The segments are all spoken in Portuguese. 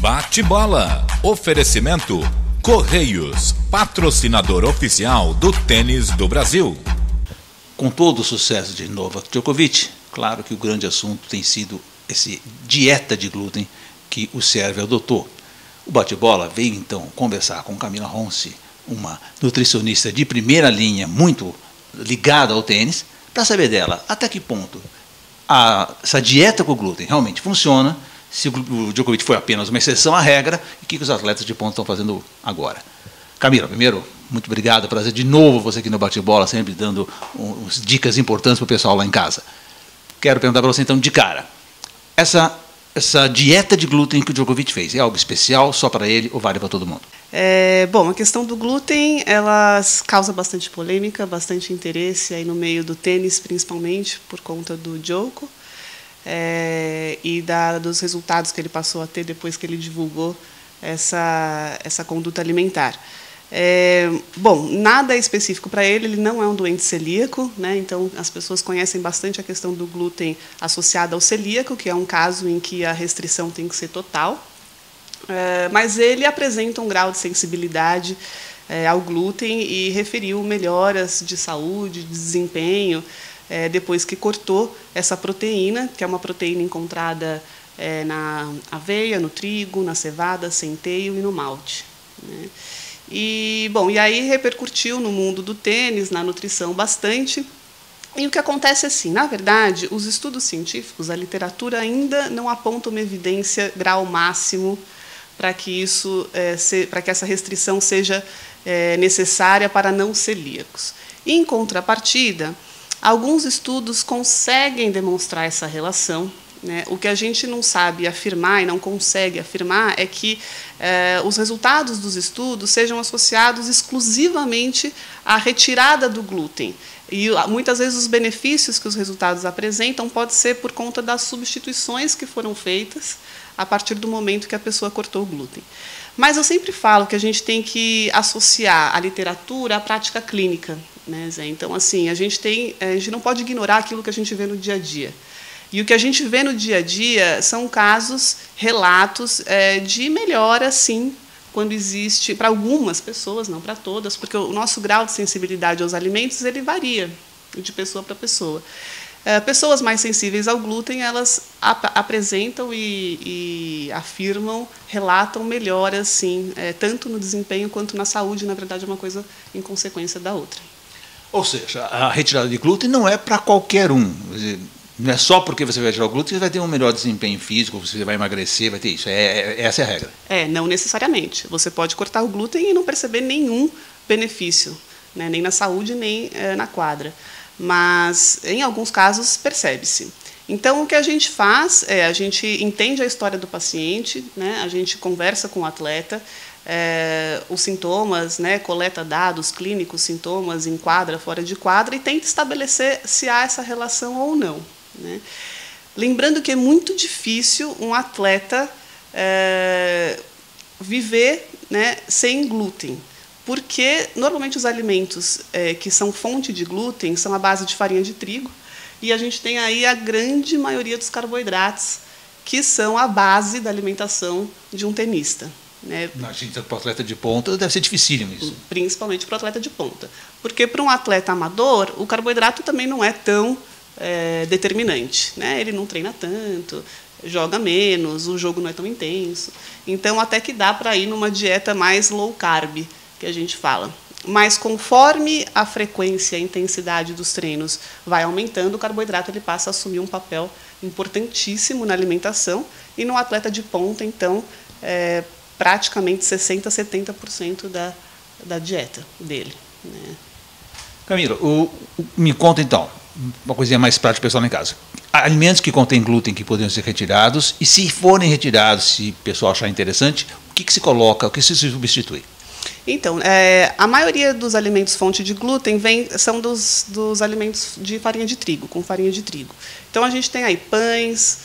Bate-bola. Oferecimento Correios, patrocinador oficial do tênis do Brasil. Com todo o sucesso de Novak Djokovic, claro que o grande assunto tem sido essa dieta de glúten que o Sérvio adotou. O bate-bola veio então conversar com Camila Ronce, uma nutricionista de primeira linha, muito ligada ao tênis, para saber dela até que ponto essa dieta com glúten realmente funciona, se o Djokovic foi apenas uma exceção à regra, e o que os atletas de ponta estão fazendo agora. Camila, primeiro, muito obrigado, prazer de novo você aqui no Bate-Bola, sempre dando dicas importantes para o pessoal lá em casa. Quero perguntar para você então, de cara, essa dieta de glúten que o Djokovic fez, é algo especial só para ele ou vale para todo mundo? Bom, a questão do glúten, ela causa bastante polêmica, bastante interesse aí no meio do tênis, principalmente por conta do Djoko, e dos resultados que ele passou a ter depois que ele divulgou essa conduta alimentar. Bom, nada é específico para ele não é um doente celíaco, né? Então as pessoas conhecem bastante a questão do glúten associada ao celíaco, que é um caso em que a restrição tem que ser total, mas ele apresenta um grau de sensibilidade ao glúten e referiu melhoras de saúde, de desempenho, depois que cortou essa proteína, que é uma proteína encontrada na aveia, no trigo, na cevada, centeio e no malte, né? E aí repercutiu no mundo do tênis, na nutrição bastante. E o que acontece é assim, na verdade, os estudos científicos, a literatura ainda não aponta uma evidência grau máximo para que essa restrição seja necessária para não celíacos. E, em contrapartida, alguns estudos conseguem demonstrar essa relação, né? O que a gente não sabe afirmar e não consegue afirmar é que os resultados dos estudos sejam associados exclusivamente à retirada do glúten. E muitas vezes os benefícios que os resultados apresentam pode ser por conta das substituições que foram feitas a partir do momento que a pessoa cortou o glúten. Mas eu sempre falo que a gente tem que associar a literatura à prática clínica, né, Zé? Então, assim, a gente não pode ignorar aquilo que a gente vê no dia a dia. E o que a gente vê no dia a dia são casos, relatos de melhora, sim, quando existe, para algumas pessoas, não para todas, porque o nosso grau de sensibilidade aos alimentos ele varia de pessoa para pessoa. Pessoas mais sensíveis ao glúten, elas apresentam e afirmam, relatam melhoras, sim, tanto no desempenho quanto na saúde, na verdade é uma coisa em consequência da outra. Ou seja, a retirada de glúten não é para qualquer um. Não é só porque você vai tirar o glúten que você vai ter um melhor desempenho físico, você vai emagrecer, vai ter isso. Essa é a regra. Não necessariamente. Você pode cortar o glúten e não perceber nenhum benefício, né? Nem na saúde, nem na quadra. Mas, em alguns casos, percebe-se. Então, o que a gente faz a gente entende a história do paciente, né? A gente conversa com o atleta, os sintomas, né? Coleta dados clínicos, sintomas em quadra, fora de quadra, e tenta estabelecer se há essa relação ou não, né? Lembrando que é muito difícil um atleta viver, né, sem glúten, porque normalmente os alimentos que são fonte de glúten são à base de farinha de trigo, e a gente tem aí a grande maioria dos carboidratos que são a base da alimentação de um tenista, né? Imagina, para o atleta de ponta deve ser dificílimo isso. Principalmente para o atleta de ponta. Porque para um atleta amador, o carboidrato também não é tão determinante, né? Ele não treina tanto, joga menos, o jogo não é tão intenso. Então, até que dá para ir numa dieta mais low carb, que a gente fala. Mas, conforme a frequência e a intensidade dos treinos vai aumentando, o carboidrato ele passa a assumir um papel importantíssimo na alimentação. E no atleta de ponta, então, praticamente 60% a 70% da dieta dele, né? Camila, me conta então, uma coisinha mais prática para o pessoal em casa. Alimentos que contêm glúten que poderiam ser retirados, e se forem retirados, se o pessoal achar interessante, o que se coloca, o que se substitui? Então, a maioria dos alimentos fonte de glúten são dos alimentos de farinha de trigo, com farinha de trigo. Então, a gente tem aí pães,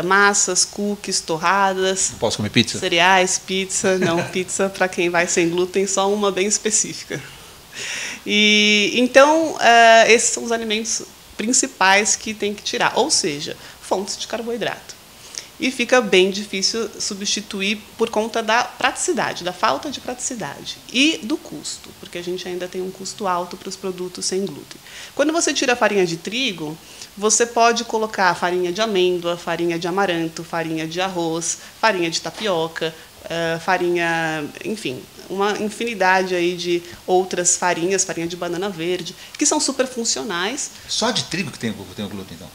massas, cookies, torradas. Posso comer pizza? Cereais, pizza. Não, pizza para quem vai sem glúten, só uma bem específica. E então, esses são os alimentos principais que tem que tirar, ou seja, fontes de carboidrato. e fica bem difícil substituir por conta da praticidade, da falta de praticidade e do custo, porque a gente ainda tem um custo alto para os produtos sem glúten. Quando você tira a farinha de trigo, você pode colocar farinha de amêndoa, farinha de amaranto, farinha de arroz, farinha de tapioca, farinha, enfim, uma infinidade aí de outras farinhas, farinha de banana verde, que são super funcionais. Só de trigo que tem o glúten, então?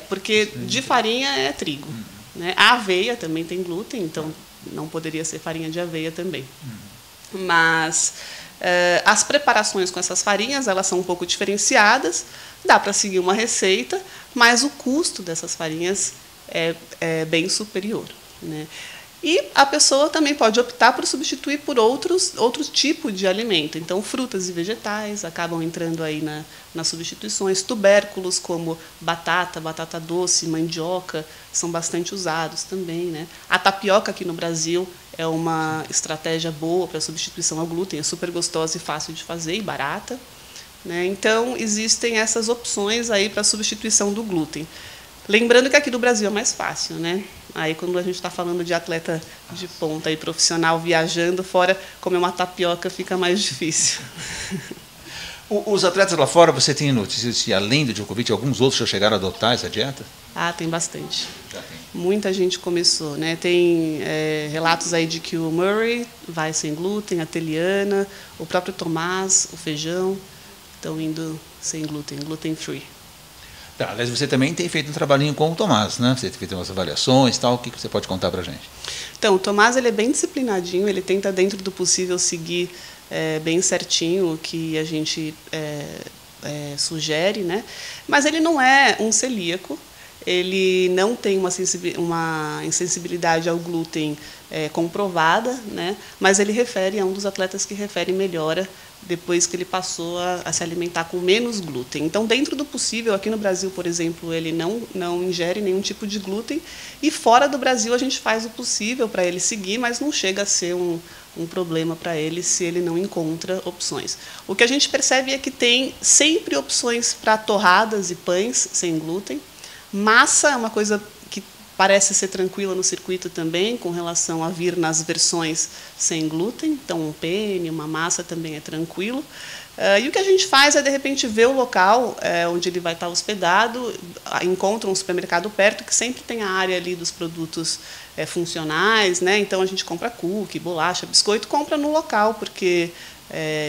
Porque de farinha é trigo. Né? A aveia também tem glúten, então não poderia ser farinha de aveia também. Mas as preparações com essas farinhas, elas são um pouco diferenciadas, dá para seguir uma receita, mas o custo dessas farinhas é bem superior. Né? E a pessoa também pode optar por substituir por outros tipos de alimento. Então, frutas e vegetais acabam entrando aí nas substituições. Tubérculos como batata doce, mandioca, são bastante usados também. Né? A tapioca aqui no Brasil é uma estratégia boa para substituição ao glúten, é super gostosa e fácil de fazer e barata. Né? Então, existem essas opções aí para substituição do glúten. Lembrando que aqui no Brasil é mais fácil, né? Aí quando a gente está falando de atleta de ponta e profissional viajando fora, comer uma tapioca fica mais difícil. Os atletas lá fora, você tem notícias de, além do Djokovic, alguns outros já chegaram a adotar essa dieta? Tem bastante. Já tem. Muita gente começou, né? Tem relatos aí de que o Murray vai sem glúten, a Teliana, o próprio Tomás, o Feijão, estão indo sem glúten, gluten free. Tá, aliás, você também tem feito um trabalhinho com o Tomás, né? Você tem feito umas avaliações e tal. O que você pode contar para a gente? Então, o Tomás ele é bem disciplinadinho, ele tenta, dentro do possível, seguir bem certinho o que a gente sugere, né? Mas ele não é um celíaco, ele não tem uma insensibilidade ao glúten comprovada, né? Mas ele refere a um dos atletas que refere melhora depois que ele passou a se alimentar com menos glúten. Então, dentro do possível, aqui no Brasil, por exemplo, ele não ingere nenhum tipo de glúten, e fora do Brasil a gente faz o possível para ele seguir, mas não chega a ser um problema para ele se ele não encontra opções. O que a gente percebe é que tem sempre opções para torradas e pães sem glúten. Massa é uma coisa que parece ser tranquila no circuito também, com relação a vir nas versões sem glúten. Então, um penne, uma massa também é tranquilo. E o que a gente faz é, de repente, ver o local onde ele vai estar hospedado, encontra um supermercado perto, que sempre tem a área ali dos produtos funcionais, né? Então, a gente compra cookie, bolacha, biscoito, compra no local, porque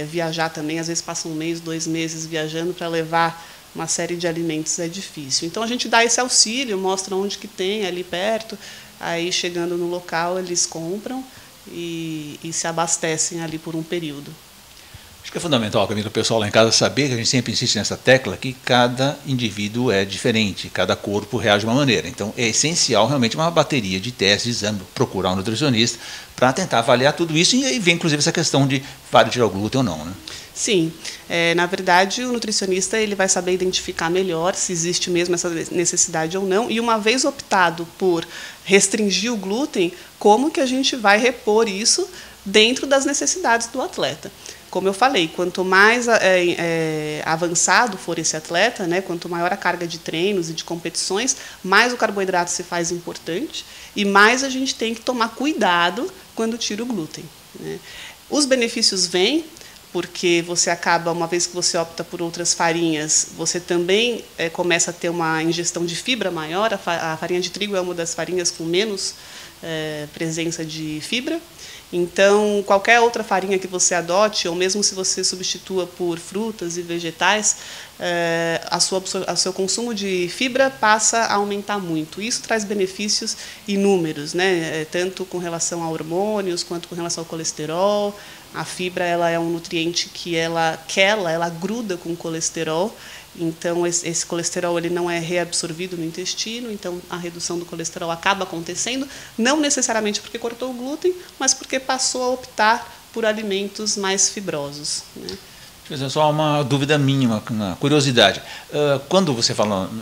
viajar também, às vezes passa 1 mês, 2 meses viajando para levar uma série de alimentos é difícil. Então, a gente dá esse auxílio, mostra onde que tem ali perto, aí chegando no local eles compram e se abastecem ali por um período. Acho que é fundamental, Camila, o pessoal lá em casa saber que a gente sempre insiste nessa tecla que cada indivíduo é diferente, cada corpo reage de uma maneira. Então, é essencial realmente uma bateria de testes, de exame, procurar um nutricionista para tentar avaliar tudo isso, e aí vem inclusive essa questão de vale tirar o glúten ou não, né? Sim, na verdade o nutricionista ele vai saber identificar melhor se existe mesmo essa necessidade ou não, e uma vez optado por restringir o glúten, como que a gente vai repor isso dentro das necessidades do atleta. Como eu falei, quanto mais avançado for esse atleta, né, quanto maior a carga de treinos e de competições, mais o carboidrato se faz importante e mais a gente tem que tomar cuidado quando tira o glúten. Né. Os benefícios vêm, porque você acaba, uma vez que você opta por outras farinhas, você também começa a ter uma ingestão de fibra maior. A farinha de trigo é uma das farinhas com menos presença de fibra. Então, qualquer outra farinha que você adote, ou mesmo se você substitua por frutas e vegetais, o seu consumo de fibra passa a aumentar muito. Isso traz benefícios inúmeros, né? Tanto com relação a hormônios, quanto com relação ao colesterol. A fibra ela é um nutriente que ela gruda com o colesterol. Então, esse colesterol ele não é reabsorvido no intestino, então a redução do colesterol acaba acontecendo, não necessariamente porque cortou o glúten, mas porque passou a optar por alimentos mais fibrosos. Né? Só uma dúvida minha, uma curiosidade. Quando a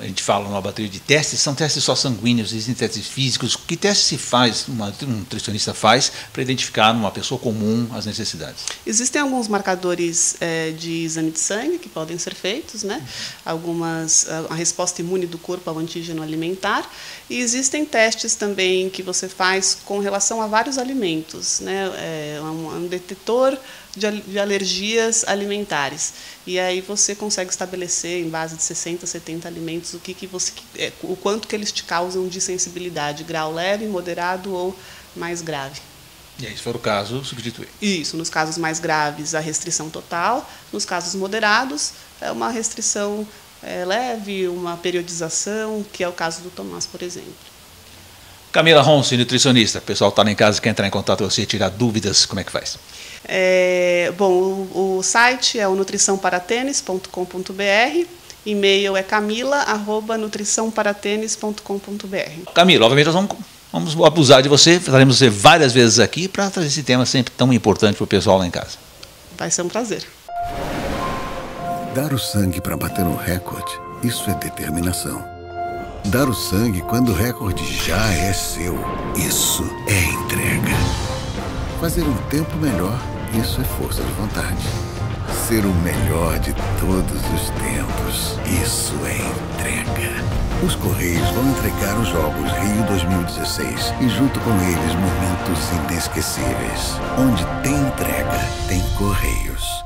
gente fala numa bateria de testes, são testes só sanguíneos, existem testes físicos. Que testes se faz, um nutricionista faz, para identificar numa pessoa comum as necessidades? Existem alguns marcadores de exame de sangue que podem ser feitos, né? A resposta imune do corpo ao antígeno alimentar. E existem testes também que você faz com relação a vários alimentos, né? Um detetor de alergias alimentares. E aí você consegue estabelecer, em base de 60, 70 alimentos, o quanto que eles te causam de sensibilidade, grau leve, moderado ou mais grave. E aí, se for o caso, substituir. Isso, nos casos mais graves, a restrição total. Nos casos moderados, é uma restrição leve, uma periodização, que é o caso do Tomás, por exemplo. Camila Ronce, nutricionista. O pessoal está lá em casa, quer entrar em contato com você, tirar dúvidas, como é que faz? Bom, o site é o nutriçãoparatenis.com.br, e-mail é camila@nutriçãoparatenis.com.br. Camila, obviamente nós vamos abusar de você, faremos você várias vezes aqui para trazer esse tema sempre tão importante para o pessoal lá em casa. Vai ser um prazer. Dar o sangue para bater um recorde, isso é determinação. Dar o sangue quando o recorde já é seu, isso é entrega. Fazer um tempo melhor, isso é força de vontade. Ser o melhor de todos os tempos, isso é entrega. Os Correios vão entregar os Jogos Rio 2016 e junto com eles momentos inesquecíveis. Onde tem entrega, tem Correios.